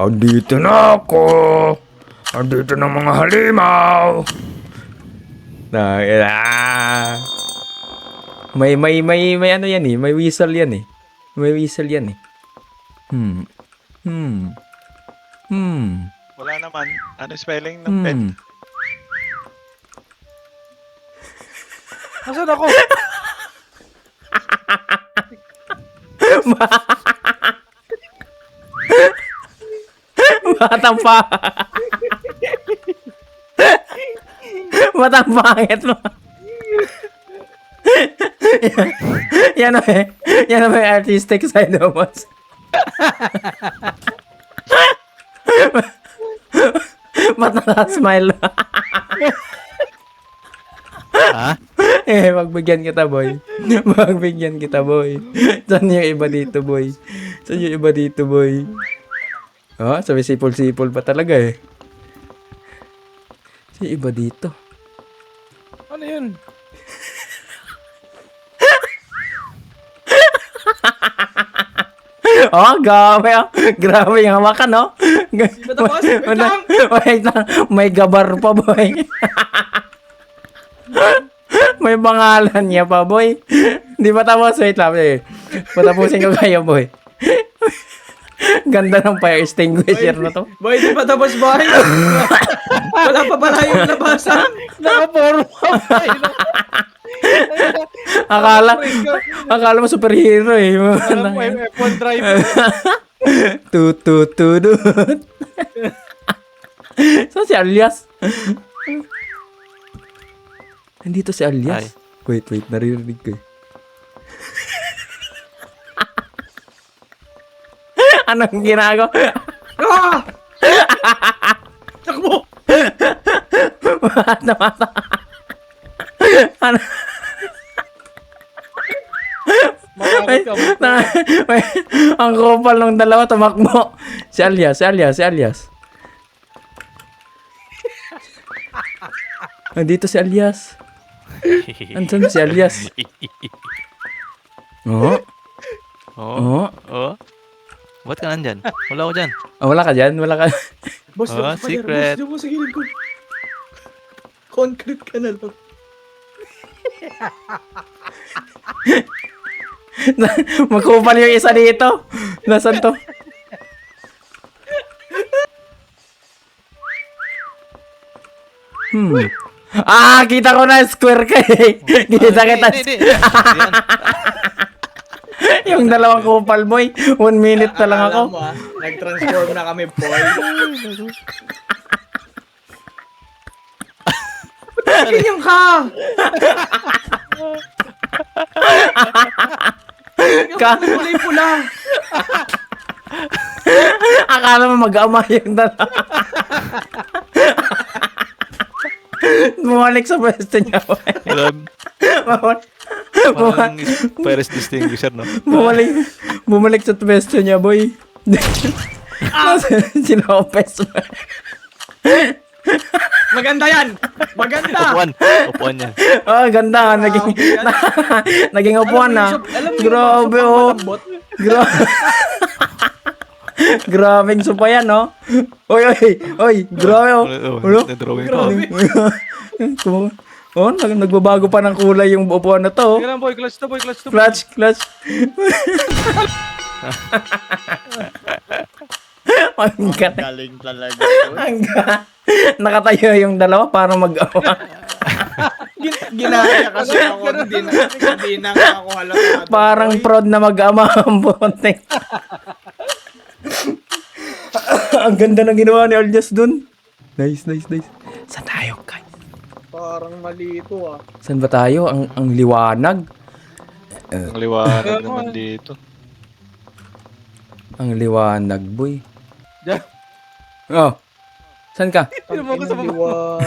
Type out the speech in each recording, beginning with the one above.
Andito na ako. Andito na mga halimaw. May ano yan eh. May whistle yan eh. May whistle yan eh. Wala naman. Ano spelling ng pet? Nasaan ako? Batang pa. Batang pangit mo. Yan o eh. Yan o may artistic side of us. Ba't naka-smile? Ha? Magbigyan kita, boy. Magbigyan kita, boy. Saan yung iba dito, boy? Saan yung iba dito, boy? Oh, sabi sipol-sipol pa talaga eh. Si iba dito. Ano yun? Oh, grabe oh. Grabe yung hawakan, no? Matapos, wait lang. Wait lang. May gabar pa, boy. May pangalan niya pa, boy. Di ba tapos? Wait lang, eh. Patapusin ko kayo, boy. Ganda ng fire extinguisher na to. Boy, di pa tapos bahay. Wala pa pala yung labasan. Naka-forma pa. Akala mo superhero eh. Alam mo, F1 driver. Tututudut. Saan si Alias? Nandito si Alias. Wait, naririnig ko eh. Anong ginagawa? Ah! Takbo! Mata. Ano? Makakit ka mo. Ang kupal ng dalawa tumakbo. Si Alias. Nandito si Alias. Andiyan si Alias. Oo. Oo. Oo. Ba't ka nandyan? Wala ko dyan. Oh, wala ka dyan? Wala ka. Boss, Oh, secret. Boss, mo sa gilid ko. Concrete ka na lang. Magkupal yung isa dito. Nasaan to? Kita ko na square ka eh. Kita. Hindi. Yan. Yung dalawang kupal, boy. 1 minute na lang ako. Alam mo nag-transform na kami, boy. Ganyan ka! Kulay pula. Akala mo mag-ama yung dalawa. Bumalik sa pwesto niya, boy. Parang Paris Distinguisher, no? Bumalik sa pwesto niya, boy. Si Lopez. Maganda yan! Maganda! Upuan niya. Oh, ganda. Naging upuan na. Grabe, oh. Grabing sopa yan, no? Oy, grabe, oh. Na-drawing ko. Oh, nagbabago pa ng kulay yung upuan na to. Ganun, boy. Clutch to, boy. Clutch. Ang Galing talaga. nakatayo yung dalawa para mag-awa. Ginaya kasi ako. Hindi na ako halata. Parang proud na mag-ama ang bontek. Ang ganda ng ginawa ni Alias dun. Nice. Saan tayo, guys? Parang mali ito, ah. Saan ba tayo? Ang liwanag. Ang liwanag naman dito. Ang liwanag, boy. Diyan. Oh. Saan ka? Tignan mo ako sa baba.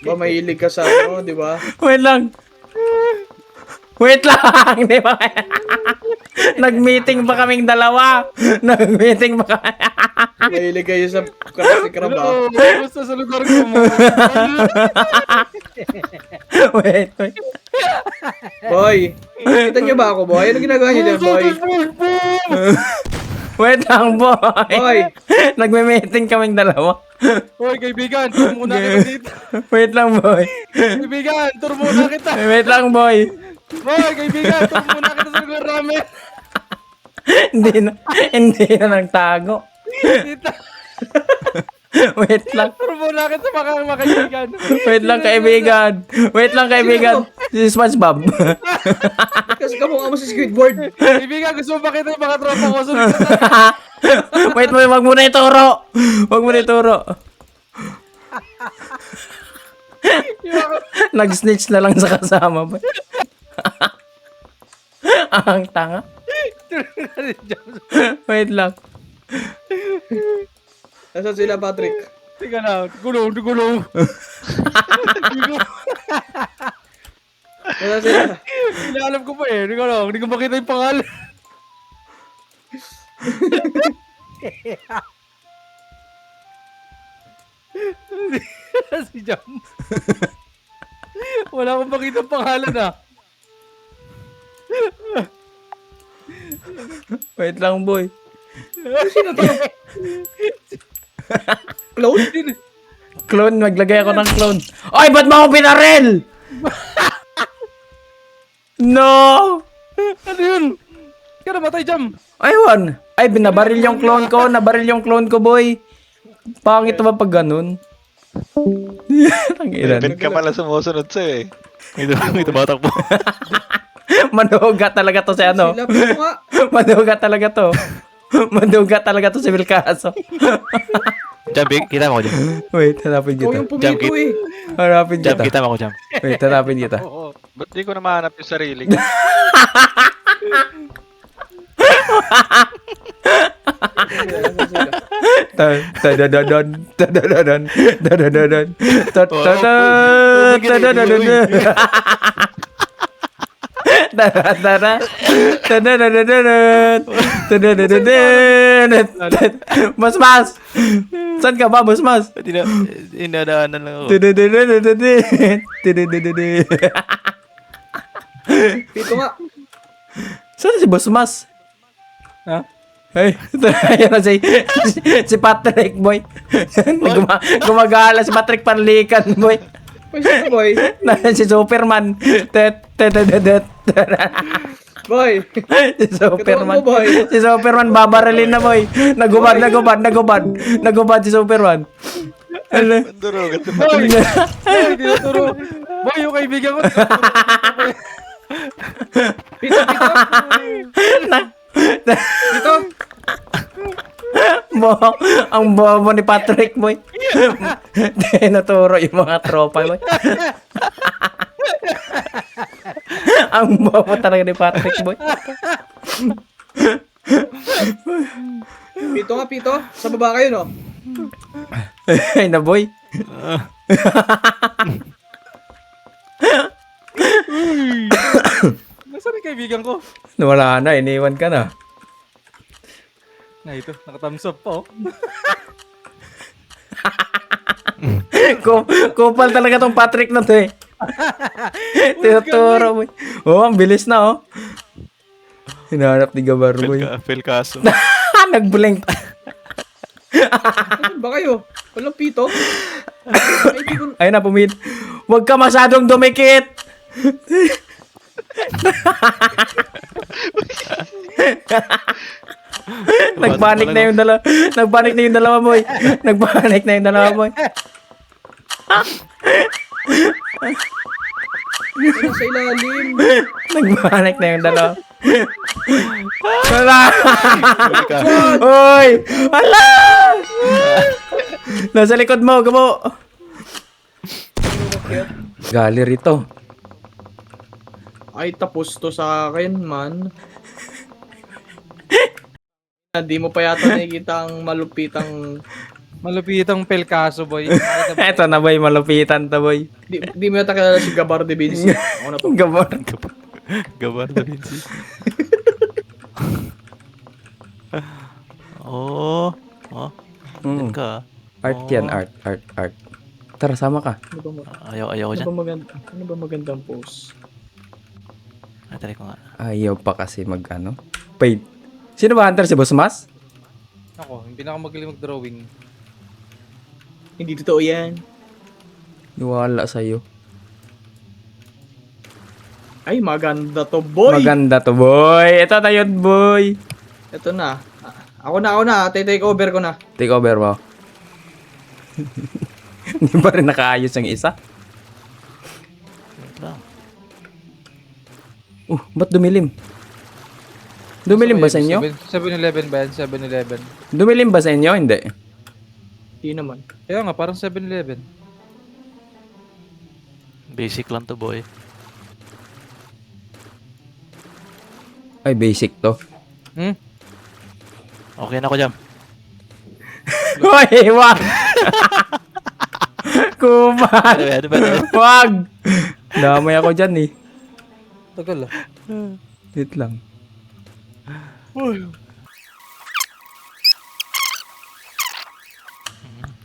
Ba, mahilig ka sa ano, di ba? Wait lang, di ba? Nag-meeting pa kaming dalawa. Mahilig kayo sa karasi krab ah. Ano, basta sa lugar ko mo. Wait, wait. Boy, kita niyo ba ako, boy? Ano ginagawa niyo dyan, boy? Wait lang, boy. Boy, Nagme-meeting kaming dalawa. Hoy, kaibigan, tur muna kita dito. Wait lang, boy. Kaibigan, tur muna kita. Wait lang, boy. Hoy, kaibigan, tur muna kita sa lugar namin. Hindi na nagtago. Dito, Wait lang. tur muna kita mga kaibigan. Wait lang, kaibigan. Wait lang, kaibigan. Si SpongeBob. kasi kamukha mo si Squidward. Kaibigan, gusto mo ba kita yung mga tropa ko? Sunod ka Wait mo, wag mo na ituro. Wag mo na ituro. Nag-snitch na lang sa kasama ba? Ang tanga. Wait lang. Nasaan sila, Patrick? Teka lang, gulong. Nasaan sila? Inaalam ko pa eh. Teka lang, hindi ko makita yung pangalan. Si Jam. Wala akong makita ang pangalan ah. Wait lang, boy. Clone? Clone, maglagay ako ng clone. Ay, ba't mo ako pinarel? No! Ano yun? Ka namatay, Jam. Aywan. Ay, binabaril yung clone ko. Nabaril yung clone ko, boy. Pangit ba pag ganun? Tangiran. Ben ka pala sumusunod sa'yo eh. May tumatakbo. Manuga talaga to si ano. Sila po nga. Manuga talaga to. Manuga talaga to si Vilcaso. Jam, kita mo ko, Jam. Wait, hanapin Ikaw kita. yung pumito eh. Hanapin Jam, kita. kita mo ko, Jam. Wait, hanapin kita. Oo. Ba't di ko na mahanap yung sarili ko? Nasaan sila? Tadadadon, tadadadon, tadadadon, tadadadon, tadadadon. Tadadadon, tadadadon, tadadadon. Mas! Saan ka ba, Mas? Inadaanan lang ako. Tadadadon, tadadadon. Pito nga. Saan si Mas? Ha? Ay, ayan na si Patrick, boy. Gumagala si Patrick Panlikan, boy. Uy, sino, boy? Nasaan si Superman. Boy. Si Superman. Katuan mo, boy. Si Superman babaralin na, boy. Nagubad si Superman. Ano? Mandurugan sa Boy! Boy, tinuturo. Boy, yung kaibigan ko. Pito. Pito. Ang bobo ni Patrick, boy. Tinuturo yung mga tropa, boy. Ang bobo talaga ni Patrick, boy. Pito nga, Pito. Sa baba kayo, no? Ay na, boy. Nasaan yung kaibigan ko? Wala na, iniwan ka na. Na ito, nakathumbs up pa oh. Kupal talaga tong Patrick na to eh. Tinuturo, boy. Oh, ang bilis na, oh. Hinahanap ni Gabar, boy. Phil Caso. Nag-blink. Saan ba kayo? Walang Pito? Kaibigan. Ayun na, pumit. Huwag ka masyadong dumikit. Nagpanik na yung dalawa. Nagpanik na yung dalawa, boy. Nagpanik na yung dalawa, boy. Ano sa ilalim? Nagpanik na yung dalawa. Wala! Uy! Hala! Nasa likod mo, gabo! Gallery to. Ay, tapos to sa akin, man. Hindi mo pa yata nakikita ang malupitang... Malupitang pelkaso, boy. Eto na, boy. Malupitan to, boy. Di mo yata kilala si Gabar de Vinci. Ako na to. Gabor. Gabar da Vinci. Oh. Art yan, art. Tara, sama ka. Ayaw ko dyan. Ano ba magandang pose? Try ko nga. Ayaw pa kasi paint. Sino ba hunter? Si Boss Mas? Ako, yung pinakamagaling mag-drawing. Hindi totoo yan. Wala sa'yo. Ay, maganda to, boy! Maganda to, boy. Ito na yun, boy. Ito na. Ako na. Take over ko na. Take over mo. Hindi pa rin nakaayos yung isa. Wait lang. Ba't dumilim? Dumilim ba sa inyo? 7-Eleven ba yan? 7-Eleven. Dumilim ba sa inyo? Hindi. Hindi naman. Kaya nga, parang 7-Eleven. Basic lang to, boy. Ay, basic to. Okay na ako dyan. Hoy, wag! Kuman! Ano ba? Wag! Damay ako dyan eh. Tagal ah. Wait lang.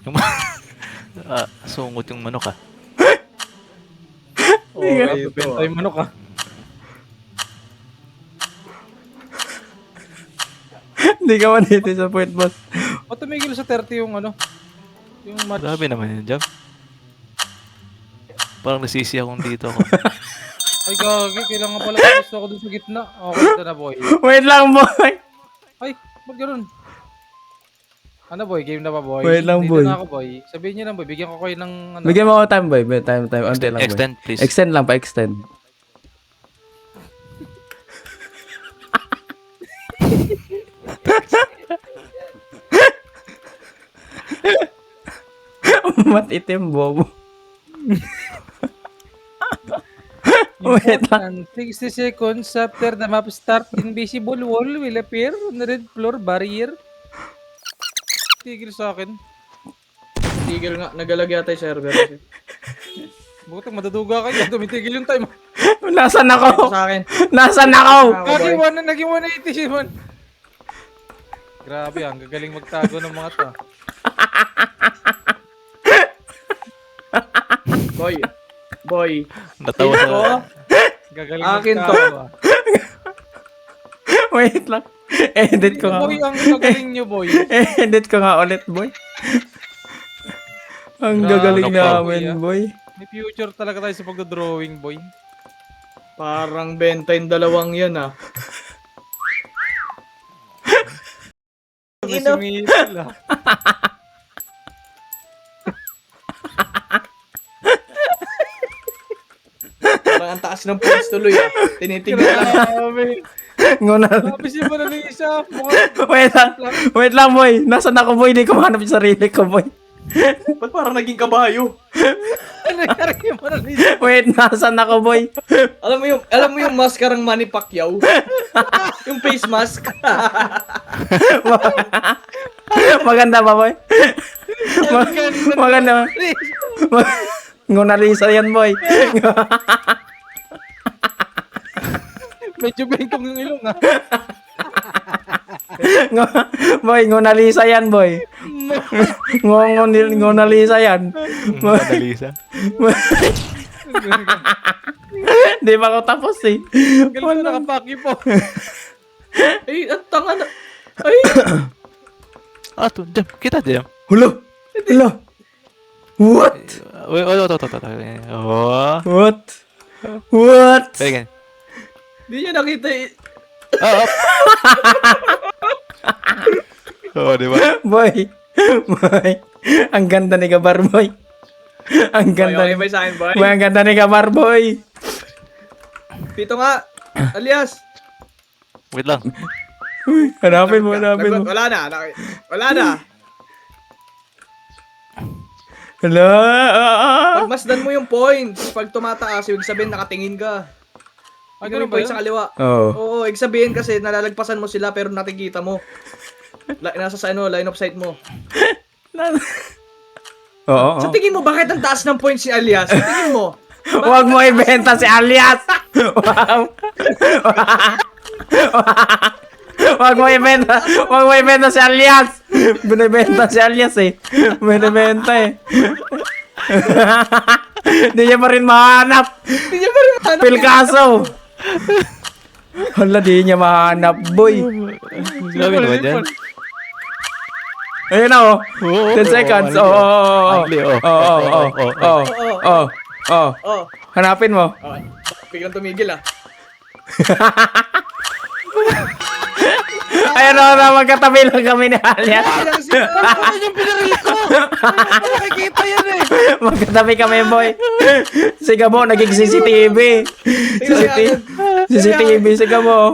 Yung sungot yung manok ah. Okay, Benta yung manok ah. Hindi ka man dito sa point, boss. O tumigil sa 30 yung yung match. Grabe naman yun, Jam. Parang nasisi akong dito ako. Ay gagi, kailangan pala gusto ako dun sa gitna. Okay, ito na boy. Wait lang, boy. Ay, ba't ganun? Ano boy, game na ba boy? Wait lang, Dito boy. na ako boy. Sabihin niyo lang boy, bigyan ko kayo ng Bigyan mo ako time, boy. Time. Unti lang, boy. Extend, please. Extend lang, pa-extend. Matitim, bobo. Wait lang. And 60 seconds after the map start, invisible wall will appear on the red floor barrier. Tigil sa akin. Tigil nga. Nagalag yata yung server kasi. Bukod madaduga kayo, tumitigil yung time. Nasaan Ito ako? sa akin. Nasaan ako? Ako, boy. Naging 180 si man. Grabe, ang gagaling magtago ng mga to. Boy. Natawa Ito sa... ko. Gagaling Akin to. magtago. Ah. Wait lang. Edit ko nga. Boy, ang gagaling nyo, boy. Edit ko nga ulit, boy. Ang Grabe gagaling ka, namin, boy. May future talaga tayo sa pagdodrawing, boy. Parang benta yung dalawang yan ah. May sumipil, ah. Parang ang taas ng points tuloy ah. Tinitingnan lang. Grabe. Nguna. Grabe si Manalisa. Mukhang Wait lang, boy. Nasaan ako, boy? Hindi ko mahanap yung sarili ko, boy. Ba't parang naging kabayo? nangyari kay Manalisa. Wait, nasaan ako, boy? Alam mo yung maskarang Manny Pacquiao? Yung face mask. Maganda ba, boy? Maganda. Nguna Lisa yan, boy. Medyo bengkong yung ilong, ah. Boy, nguna Lisa yan, boy. Nguna Lisa yan. Madalisa. Di ba ako tapos eh? Galing na nakapaki po. Ay, ang tanga na. Ay, To, Jam. Kita, Jam. Hulo! Hulo! What? Wait, Oh. What? What? Pwede ganyan. di niya nakita eh. Di ba? Boy! Boy! Ang ganda ni Gabar, boy. Ang ganda Okay, ni... may sa akin, boy. Boy, ang ganda ni Gabar, boy. Pito nga. Alias. Wait lang. Hanapin mo. Wala na. Wala na. Hala! Pagmasdan mo yung points. Pag tumataas, ibig sabihin nakatingin ka. Ay, Ikaw ganun yung ba points yun? sa kaliwa. Oo. Oo, ibig sabihin kasi nalalagpasan mo sila pero nakikita mo. Nasa sa line of sight mo. Oo. Sa tingin mo, bakit ang taas ng points si Alias? Sa tingin mo. Huwag mo ibenta si Alias! Wow! Huwag mo ibenta si Alias! Binibenta si alias eh. Binibenta eh. Hindi niya pa rin mahanap. Hindi niya pa rin matanong. Pilkaso. Hala, di niya mahanap, boy. Grabe naman dyan. Ayun na, oh. Oo, 10 seconds. oo, Oo, Ugly, oo, oh. oo, oo, oo, oo, oo. Oh, Hanapin mo. okay. Biglang tumigil ah. Ayun na, magkatabi lang kami ni alias. Bilang si... Ano yung pinaril ko? Nakikita yan eh. Magkatabi kami, boy. Siga mo, naging CCTV. CCTV, siga mo.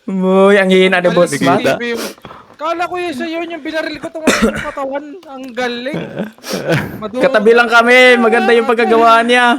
Boy, ang hina ni Boss Matt. Nakikita. Kala ko yun sa'yo yung binaril ko itong katawan. Ang galing. Katabi lang kami. Maganda yung pagkagawa niya.